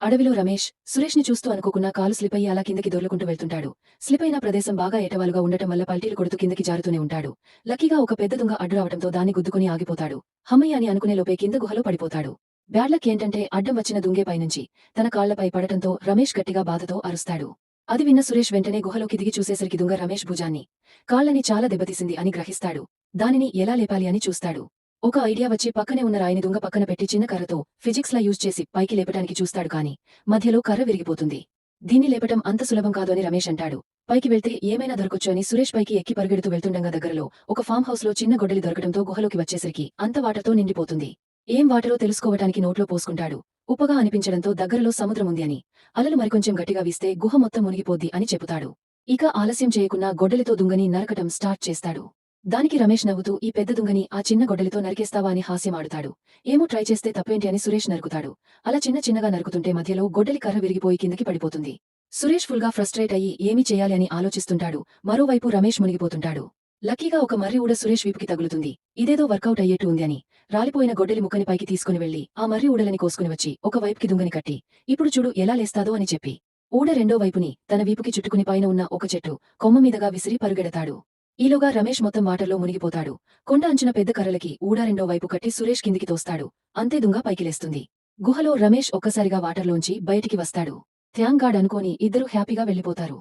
అడవిలో రమేష్, సురేష్ ని చూస్తూ అనుకోకుండా కాలు స్లిప్ అయ్యి అలా కిందకి దొర్లుకుంటూ వెళ్తుంటాడు. స్లిప్ అయిన ప్రదేశం బాగా ఏటవాలుగా ఉండటం వల్ల పల్టీలు కొడుతూ కిందకి జారుతూనే ఉంటాడు. లక్కీగా ఒక పెద్ద దుంగ అడ్డు రావడంతో దాన్ని గుద్దుకుని ఆగిపోతాడు. హమ్మయ్య అని అనుకునే లోపే కింద గుహలో పడిపోతాడు. బ్యాడ్ లక్ ఏంటంటే అడ్డం వచ్చిన దుంగే పైనుంచి తన కాళ్లపై పడటంతో రమేష్ గట్టిగా బాధతో అరుస్తాడు. అది విన్న సురేష్ వెంటనే గుహలోకి దిగి చూసేసరికి దుంగ రమేష్ భుజాన్ని, కాళ్ళని చాలా దెబ్బతీసింది అని గ్రహిస్తాడు. దానిని ఎలా లేపాలి అని చూస్తాడు. ఒక ఐడియా వచ్చి పక్కనే ఉన్న రాయిని దుంగ పక్కన పెట్టి చిన్న కర్రతో ఫిజిక్స్ లా యూజ్ చేసి పైకి లేపటానికి చూస్తాడు కాని మధ్యలో కర్ర విరిగిపోతుంది. దీన్ని లేపటం అంత సులభం కాదు అని రమేష్ అంటాడు. పైకి వెళ్తే ఏమైనా దొరకొచ్చు అని సురేష్ పైకి ఎక్కి పరుగెడుతూ వెళ్తుండగా దగ్గరలో ఒక ఫామ్ హౌస్ లో చిన్న గొడ్డలి దొరకడంతో గుహలోకి వచ్చేసరికి అంత వాటర్తో నిండిపోతుంది. ఏం వాటరో తెలుసుకోవటానికి నోట్లో పోసుకుంటాడు. ఉప్పగా అనిపించడంతో దగ్గరలో సముద్రం ఉంది అని, అలలు మరికొంచెం గట్టిగా వీస్తే గుహ మొత్తం మునిగిపోద్ది అని చెబుతాడు. ఇక ఆలస్యం చేయకుండా గొడ్డలితో దుంగని నరకటం స్టార్ట్ చేస్తాడు. దానికి రమేష్ నవ్వుతూ ఈ పెద్ద దుంగని ఆ చిన్న గొడ్డలితో నరికేస్తావా అని హాస్యమాడుతాడు. ఏమో ట్రై చేస్తే తప్పేంటి అని సురేష్ నరుకుతాడు. అలా చిన్నగా నరుకుతుంటే మధ్యలో గొడ్డలి కర్ర విరిగిపోయి కిందకి పడిపోతుంది. సురేష్ ఫుల్ గా ఫ్రస్ట్రేట్ అయ్యి ఏమీ చేయాలి అని ఆలోచిస్తుంటాడు. మరోవైపు రమేష్ మునిగిపోతుంటాడు. లక్కీగా ఒక మర్రి ఊడ సురేష్ వీపుకి తగులుతుంది. ఇదేదో వర్కౌట్ అయ్యేట్టు ఉంది అని రాలిపోయిన గొడ్డలి ముక్కని పైకి తీసుకుని వెళ్లి ఆ మర్రి ఊడలని కోసుకుని వచ్చి ఒక వైపుకి దుంగని కట్టి ఇప్పుడు చూడు ఎలా లేస్తాదో అని చెప్పి ఊడ రెండో వైపుని తన వీపుకి చుట్టుకుని పైన ఉన్న ఒక చెట్టు కొమ్మ మీదగా విసిరి పరుగెడతాడు. ఈలోగా రమేష్ మొత్తం వాటర్లో మునిగిపోతాడు. కొండ అంచున పెద్ద కర్రలకి ఊడ రెండో వైపు కట్టి సురేష్ కిందికి తోస్తాడు. అంతే దుంగ పైకి లేస్తుంది. గుహలో రమేష్ ఒక్కసారిగా వాటర్లోంచి బయటికి వస్తాడు. థ్యాంక్ గాడ్ అనుకోని ఇద్దరూ హ్యాపీగా వెళ్లిపోతారు.